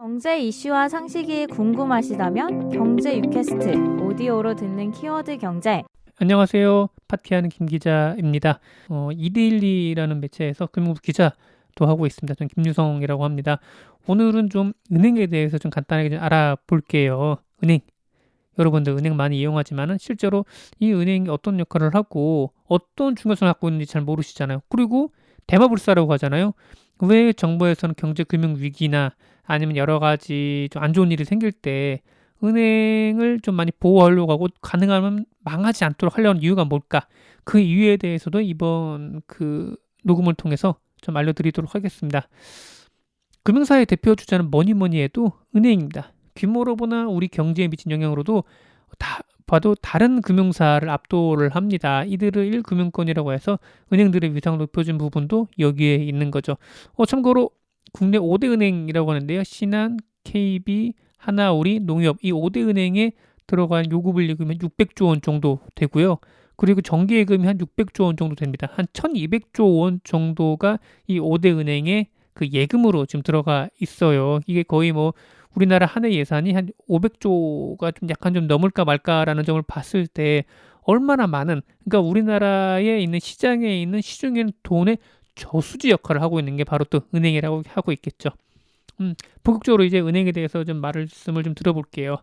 경제 이슈와 상식이 궁금하시다면 경제 유캐스트 오디오로 듣는 키워드 경제. 안녕하세요. 파티하는 김 기자입니다. 2데일리라는 매체에서 금융부 기자도 하고 있습니다. 저는 김유성이라고 합니다. 오늘은 좀 은행에 대해서 좀 간단하게 좀 알아볼게요. 은행. 여러분들 은행 많이 이용하지만은 실제로 이 은행이 어떤 역할을 하고 어떤 중요성을 갖고 있는지 잘 모르시잖아요. 그리고 대마불사라고 하잖아요. 왜 정부에서는 경제 금융 위기나 아니면 여러 가지 좀 안 좋은 일이 생길 때 은행을 좀 많이 보호하려고 하고 가능하면 망하지 않도록 하려는 이유가 뭘까? 그 이유에 대해서도 이번 그 녹음을 통해서 좀 알려드리도록 하겠습니다. 금융사의 대표 주자는 뭐니 해도 은행입니다. 규모로 보나 우리 경제에 미친 영향으로도 다 봐도 다른 금융사를 압도를 합니다. 이들을 1금융권이라고 해서 은행들의 위상을 높여준 부분도 여기에 있는 거죠. 참고로 국내 5대 은행이라고 하는데요. 신한, KB, 하나우리, 농협 이 5대 은행에 들어간 요구불 예금이 600조 원 정도 되고요. 그리고 정기예금이 한 600조 원 정도 됩니다. 한 1200조 원 정도가 이 5대 은행의 그 예금으로 지금 들어가 있어요. 이게 거의 뭐 우리나라 한 해 예산이 한 500조가 좀 약간 좀 넘을까 말까라는 점을 봤을 때 얼마나 많은, 그러니까 우리나라에 있는 시장에 있는 시중에 있는 돈의 저수지 역할을 하고 있는 게 바로 또 은행이라고 하고 있겠죠. 본격적으로 이제 은행에 대해서 좀 말씀을 좀 들어볼게요.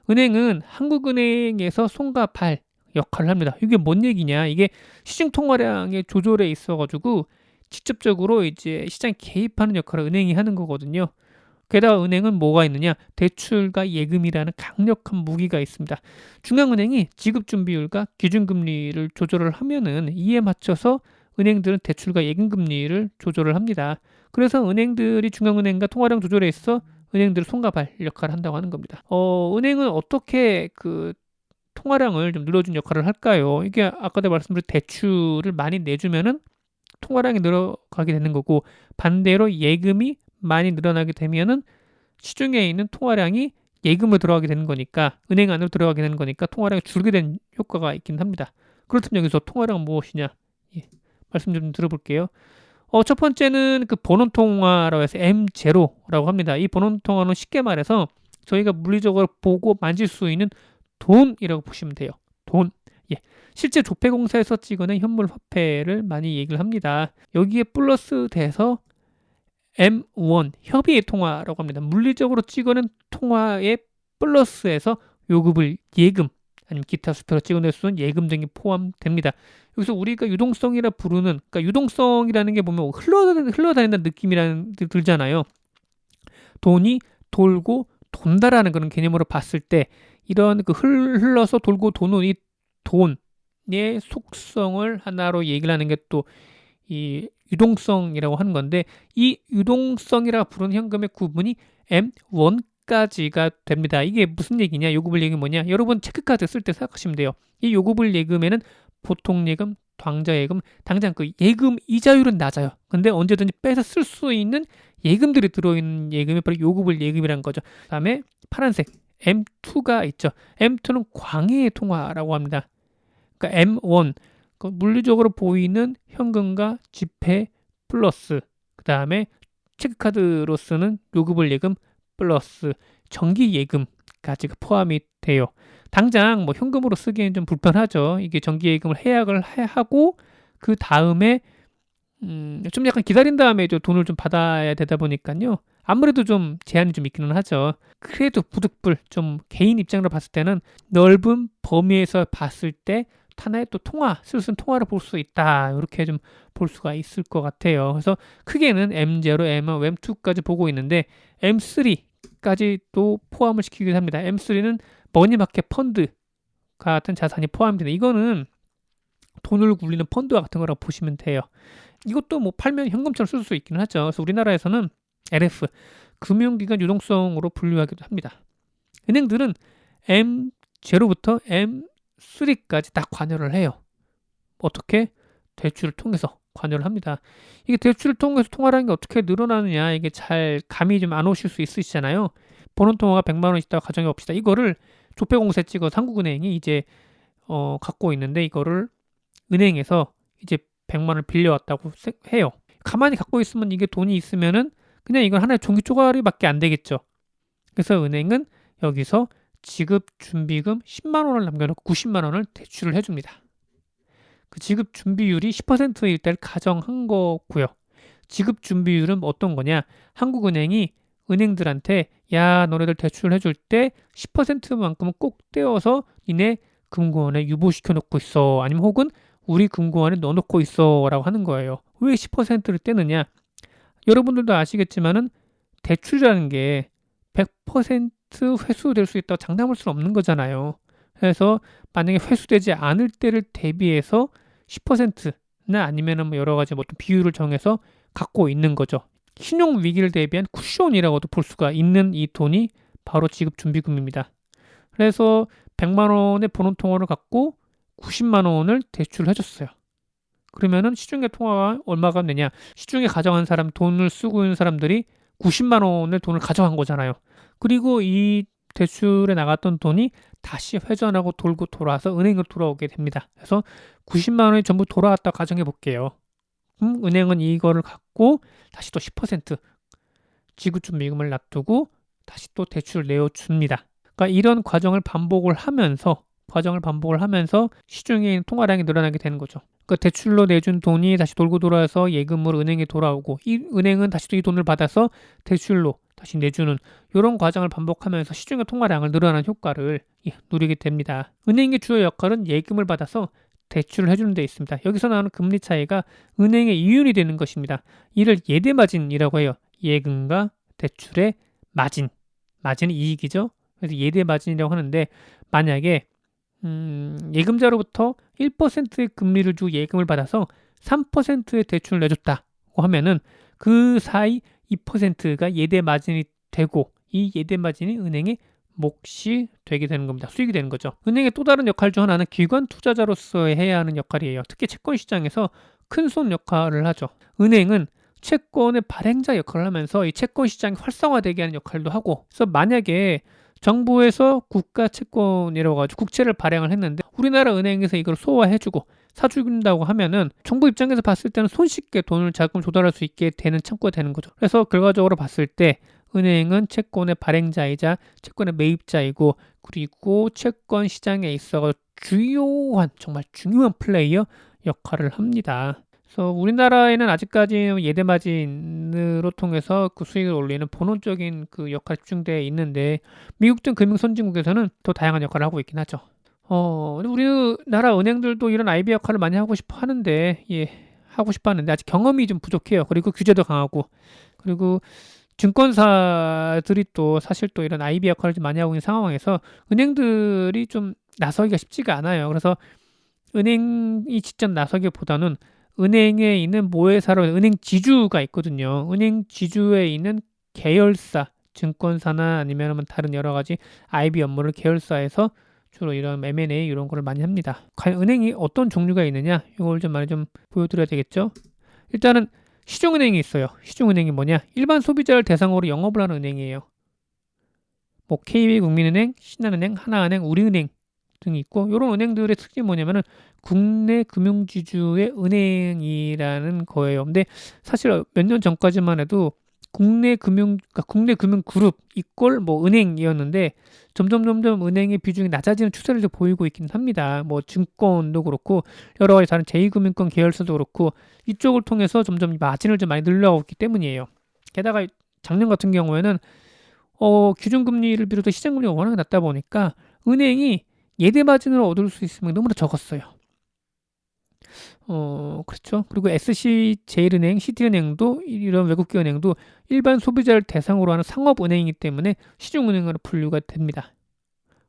은행은 한국은행에서 손과 발 역할을 합니다. 이게 뭔 얘기냐? 이게 시중 통화량의 조절에 있어가지고 직접적으로 이제 시장에 개입하는 역할을 은행이 하는 거거든요. 게다가 은행은 뭐가 있느냐? 대출과 예금이라는 강력한 무기가 있습니다. 중앙은행이 지급준비율과 기준금리를 조절을 하면은 이에 맞춰서 은행들은 대출과 예금금리를 조절을 합니다. 그래서 은행들이 중앙은행과 통화량 조절에 있어 은행들은 손과 발 역할을 한다고 하는 겁니다. 은행은 어떻게 그 통화량을 좀 늘려준 역할을 할까요? 이게 아까도 말씀드린 대출을 많이 내주면은 통화량이 늘어가게 되는 거고, 반대로 예금이 많이 늘어나게 되면은 시중에 있는 통화량이 예금으로 들어가게 되는 거니까, 은행 안으로 들어가게 되는 거니까 통화량이 줄게 된 효과가 있긴 합니다. 그렇다면 여기서 통화량은 무엇이냐? 말씀 좀 들어볼게요. 첫 번째는 그 번호통화라고 해서 M0라고 합니다. 이 번호통화는 쉽게 말해서 저희가 물리적으로 보고 만질 수 있는 돈이라고 보시면 돼요. 돈. 실제 조폐공사에서 찍어낸 현물 화폐를 많이 얘기를 합니다. 여기에 플러스 돼서 M1 협의의 통화라고 합니다. 물리적으로 찍어낸 통화에 플러스해서 요금을 예금 아니면 기타 수표로 찍어낼 수 있는 예금 등이 포함됩니다. 여기서 우리가 유동성이라 부르는, 그러니까 유동성이라는 게 보면 흘러다닌다는 느낌이라는 들잖아요. 돈이 돌고 돈다라는 그런 개념으로 봤을 때 이런 그 흘러서 돌고 도는 이 돈의 속성을 하나로 얘기를 하는 게 또 이 유동성이라고 하는 건데, 이 유동성이라 부르는 현금의 구분이 M1까지가 됩니다. 이게 무슨 얘기냐? 요구불 예금 뭐냐? 여러분 체크카드 쓸 때 생각하시면 돼요. 이 요구불 예금에는 보통 예금, 당좌 예금, 당장 그 예금 이자율은 낮아요. 근데 언제든지 빼서 쓸 수 있는 예금들이 들어있는 예금이 바로 요구불 예금이라는 거죠. 그다음에 파란색 M2가 있죠. M2는 광해의 통화라고 합니다. 그러니까 M1 그 물리적으로 보이는 현금과 지폐 플러스, 그 다음에 체크카드로 쓰는 요구불 예금 플러스 정기 예금까지가 포함이 돼요. 당장 뭐 현금으로 쓰기엔 좀 불편하죠. 이게 정기 예금을 해약을 하고 그 다음에 좀 약간 기다린 다음에 돈을 좀 받아야 되다 보니까요. 아무래도 좀 제한이 좀 있기는 하죠. 그래도 부득불 좀 개인 입장으로 봤을 때는 넓은 범위에서 봤을 때 하나의 또 쓸 수 있는 통화를 볼 수 있다. 이렇게 좀 볼 수가 있을 것 같아요. 그래서 크게는 M0, M1, M2까지 보고 있는데 M3까지 또 포함을 시키기도 합니다. M3는 머니마켓 펀드 같은 자산이 포함됩니다. 이거는 돈을 굴리는 펀드와 같은 거라고 보시면 돼요. 이것도 뭐 팔면 현금처럼 쓸 수 있기는 하죠. 그래서 우리나라에서는 LF, 금융기관 유동성으로 분류하기도 합니다. 은행들은 M0부터 M3까지 다 관여를 해요. 어떻게? 대출을 통해서 관여를 합니다. 이게 대출을 통해서 통화량이 어떻게 늘어나느냐, 이게 잘 감이 좀 안 오실 수 있으시잖아요. 번호통화가 100만 원 있다고 가정해 봅시다. 이거를 조폐공사에 찍어서 한국은행이 이제 갖고 있는데, 이거를 은행에서 이제 100만 원을 빌려왔다고 해요. 가만히 갖고 있으면 이게 돈이 있으면은 그냥 이건 하나의 종이 쪼가리밖에 안 되겠죠. 그래서 은행은 여기서 지급준비금 10만 원을 남겨놓고 90만 원을 대출을 해줍니다. 그 지급준비율이 10%일 때를 가정한 거고요. 지급준비율은 어떤 거냐? 한국은행이 은행들한테 야 너네들 대출을 해줄 때 10%만큼은 꼭 떼어서 니네 금고원에 유보시켜 놓고 있어. 아니면 혹은 우리 금고원에 넣어놓고 있어 라고 하는 거예요. 왜 10%를 떼느냐? 여러분들도 아시겠지만은 대출이라는 게 100% 회수될 수 있다고 장담할 수는 없는 거잖아요. 그래서 만약에 회수되지 않을 때를 대비해서 10%나 아니면은 뭐 여러 가지 뭐 비율을 정해서 갖고 있는 거죠. 신용 위기를 대비한 쿠션이라고도 볼 수가 있는 이 돈이 바로 지급 준비금입니다. 그래서 100만 원의 본원통화를 갖고 90만 원을 대출을 해줬어요. 그러면은 시중에 통화가 얼마가 되냐? 시중에 가져간 사람, 돈을 쓰고 있는 사람들이 90만 원의 돈을 가져간 거잖아요. 그리고 이 대출에 나갔던 돈이 다시 회전하고 돌고 돌아서 은행으로 돌아오게 됩니다. 그래서 90만 원이 전부 돌아왔다고 가정해 볼게요. 은행은 이거를 갖고 다시 또 10% 지급준비금을 놔두고 다시 또 대출을 내어줍니다. 그러니까 이런 과정을 반복을 하면서 시중에 있는 통화량이 늘어나게 되는 거죠. 그 대출로 내준 돈이 다시 돌고 돌아서 예금으로 은행에 돌아오고 이 은행은 다시 또 이 돈을 받아서 대출로 다시 내주는 이런 과정을 반복하면서 시중의 통화량을 늘어나는 효과를 누리게 됩니다. 은행의 주요 역할은 예금을 받아서 대출을 해주는 데 있습니다. 여기서 나오는 금리 차이가 은행의 이윤이 되는 것입니다. 이를 예대마진이라고 해요. 예금과 대출의 마진이 이익이죠. 그래서 예대마진이라고 하는데 만약에 예금자로부터 1%의 금리를 주고 예금을 받아서 3%의 대출을 내줬다고 하면은 그 사이 2%가 예대 마진이 되고 이 예대 마진이 은행의 몫이 되게 되는 겁니다. 수익이 되는 거죠. 은행의 또 다른 역할 중 하나는 기관 투자자로서 해야 하는 역할이에요. 특히 채권 시장에서 큰손 역할을 하죠. 은행은 채권의 발행자 역할을 하면서 이 채권 시장이 활성화되게 하는 역할도 하고, 그래서 만약에 정부에서 국가 채권이라고 가지고 국채를 발행을 했는데 우리나라 은행에서 이걸 소화해주고 사준다고 하면은 정부 입장에서 봤을 때는 손쉽게 돈을 자금 조달할 수 있게 되는 창구가 되는 거죠. 그래서 결과적으로 봤을 때 은행은 채권의 발행자이자 채권의 매입자이고, 그리고 채권 시장에 있어 정말 중요한 플레이어 역할을 합니다. 그래서 우리나라에는 아직까지 예대마진으로 통해서 그 수익을 올리는 본원적인 그 역할이 집중되어 있는데, 미국 등 금융 선진국에서는 더 다양한 역할을 하고 있긴 하죠. 우리나라 은행들도 이런 IB 역할을 많이 하고 싶어 하는데, 하고 싶어 하는데 아직 경험이 좀 부족해요. 그리고 규제도 강하고, 그리고 증권사들이 또 사실 또 이런 IB 역할을 좀 많이 하고 있는 상황에서 은행들이 좀 나서기가 쉽지가 않아요. 그래서 은행이 직접 나서기보다는 은행에 있는 모회사로 은행 지주가 있거든요. 은행 지주에 있는 계열사, 증권사나 아니면 다른 여러 가지 IB 업무를 계열사에서 주로 이런 M&A 이런 거를 많이 합니다. 과연 은행이 어떤 종류가 있느냐? 이걸 좀 많이 좀 보여드려야 되겠죠. 일단은 시중은행이 있어요. 시중은행이 뭐냐? 일반 소비자를 대상으로 영업을 하는 은행이에요. 뭐 KB국민은행, 신한은행, 하나은행, 우리은행 등이 있고, 이런 은행들의 특징이 뭐냐면은 국내 금융지주의 은행이라는 거예요. 근데 사실 몇 년 전까지만 해도 국내 금융 그룹 이꼴 뭐 은행이었는데 점점 은행의 비중이 낮아지는 추세를 좀 보이고 있긴 합니다. 뭐 증권도 그렇고 여러 가지 다른 제2금융권 계열사도 그렇고 이쪽을 통해서 점점 마진을 좀 많이 늘려가고 있기 때문이에요. 게다가 작년 같은 경우에는 기준금리를 비롯해 시장금리가 워낙 낮다 보니까 은행이 예대 마진을 얻을 수 있으면 너무나 적었어요. 그렇죠. 그리고 SC제일은행, 시티은행도 이런 외국계 은행도 일반 소비자를 대상으로 하는 상업은행이기 때문에 시중은행으로 분류가 됩니다.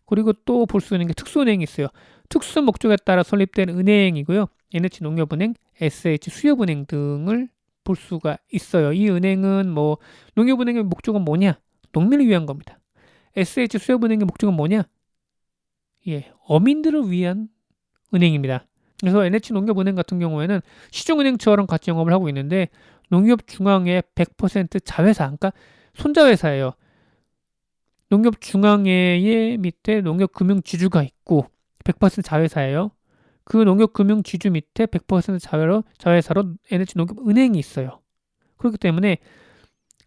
그리고 또 볼 수 있는 게 특수은행이 있어요. 특수 목적에 따라 설립된 은행이고요. NH농협은행, SH수협은행 등을 볼 수가 있어요. 이 은행은 뭐 농협은행의 목적은 뭐냐? 농민을 위한 겁니다. SH수협은행의 목적은 뭐냐? 어민들을 위한 은행입니다. 그래서 NH농협은행 같은 경우에는 시중은행처럼 같이 영업을 하고 있는데 농협중앙회 100% 자회사, 그러니까 손자회사예요. 농협중앙회의 밑에 농협금융지주가 있고 100% 자회사예요. 그 농협금융지주 밑에 100% 자회사로 NH농협은행이 있어요. 그렇기 때문에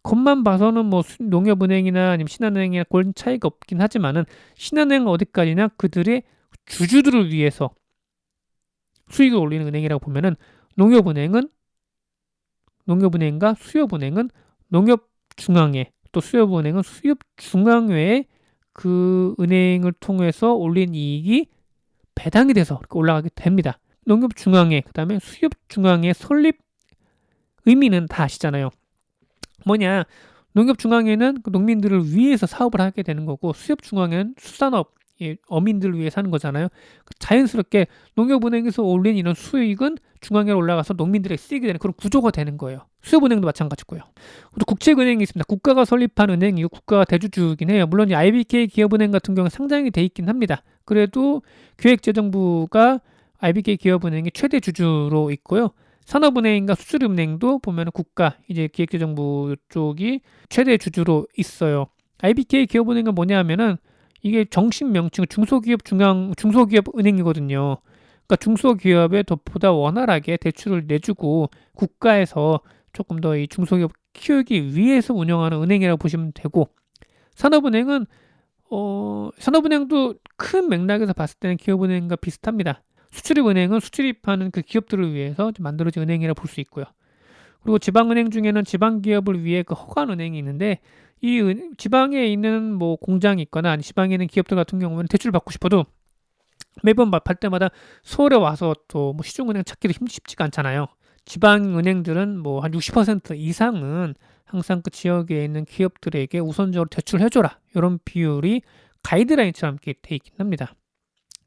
겉만 봐서는 뭐 농협은행이나 아니면 신한은행이나 그런 차이가 없긴 하지만은 신한은행은 어디까지나 그들의 주주들을 위해서 수익을 올리는 은행이라고 보면은 농협은행과 수협은행은 농협중앙회 또 수협은행은 수협중앙회에 그 은행을 통해서 올린 이익이 배당이 돼서 이렇게 올라가게 됩니다. 농협중앙회 그다음에 수협중앙회 설립 의미는 다 아시잖아요. 뭐냐? 농협중앙회는 그 농민들을 위해서 사업을 하게 되는 거고 수협중앙회는 수산업 어민들을 위해 사는 거잖아요. 자연스럽게 농협은행에서 올린 이런 수익은 중앙회로 올라가서 농민들에게 쓰이게 되는 그런 구조가 되는 거예요. 수협은행도 마찬가지고요. 또 국책은행이 있습니다. 국가가 설립한 은행이고 국가가 대주주이긴 해요. 물론 이 IBK 기업은행 같은 경우는 상장이 돼 있긴 합니다. 그래도 기획재정부가 IBK 기업은행의 최대 주주로 있고요. 산업은행과 수출은행도 보면 국가 이제 기획재정부 쪽이 최대 주주로 있어요. IBK 기업은행은 뭐냐 하면은 이게 정식 명칭은 중소기업 은행이거든요. 그러니까 중소기업에 더 보다 원활하게 대출을 내주고 국가에서 조금 더 이 중소기업 키우기 위해서 운영하는 은행이라고 보시면 되고 산업은행은 산업은행도 큰 맥락에서 봤을 때는 기업은행과 비슷합니다. 수출입은행은 수출입하는 그 기업들을 위해서 만들어진 은행이라고 볼 수 있고요. 그리고 지방은행 중에는 지방기업을 위해 그 허가은행이 있는데 이 지방에 있는 뭐 공장이 있거나 아니 지방에 있는 기업들 같은 경우는 대출을 받고 싶어도 매번 할 때마다 서울에 와서 또 뭐 시중은행 찾기도 쉽지가 않잖아요. 지방은행들은 뭐 한 60% 이상은 항상 그 지역에 있는 기업들에게 우선적으로 대출해줘라 이런 비율이 가이드라인처럼 이렇게 돼 있긴 합니다.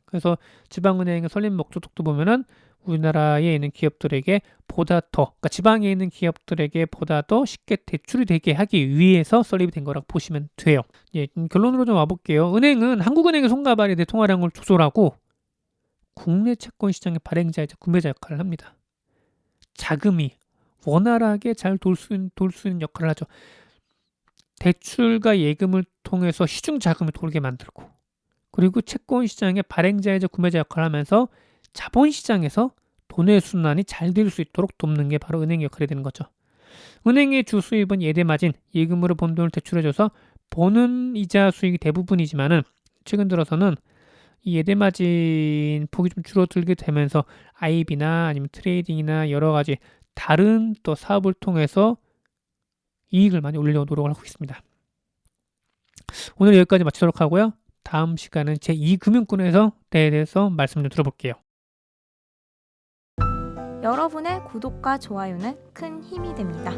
그래서 지방은행의 설립 목적도 보면은 우리나라에 있는 기업들에게 보다 더, 그러니까 지방에 있는 기업들에게 보다 더 쉽게 대출이 되게 하기 위해서 설립이 된 거라고 보시면 돼요. 예, 결론으로 좀 와볼게요. 은행은 한국은행의 손과 발이 대통화량을 조절하고 국내 채권 시장의 발행자이자 구매자 역할을 합니다. 자금이 원활하게 잘 돌 수 있는 역할을 하죠. 대출과 예금을 통해서 시중 자금을 돌게 만들고 그리고 채권 시장의 발행자이자 구매자 역할을 하면서 자본 시장에서 돈의 순환이 잘 될 수 있도록 돕는 게 바로 은행의 역할이 되는 거죠. 은행의 주 수입은 예대마진, 예금으로 번 돈을 대출해줘서 버는 이자 수익이 대부분이지만은 최근 들어서는 이 예대마진 폭이 좀 줄어들게 되면서 IB나 아니면 트레이딩이나 여러 가지 다른 또 사업을 통해서 이익을 많이 올리려고 노력을 하고 있습니다. 오늘 여기까지 마치도록 하고요. 다음 시간은 제2금융권에서 대해서 말씀 좀 들어볼게요. 여러분의 구독과 좋아요는 큰 힘이 됩니다.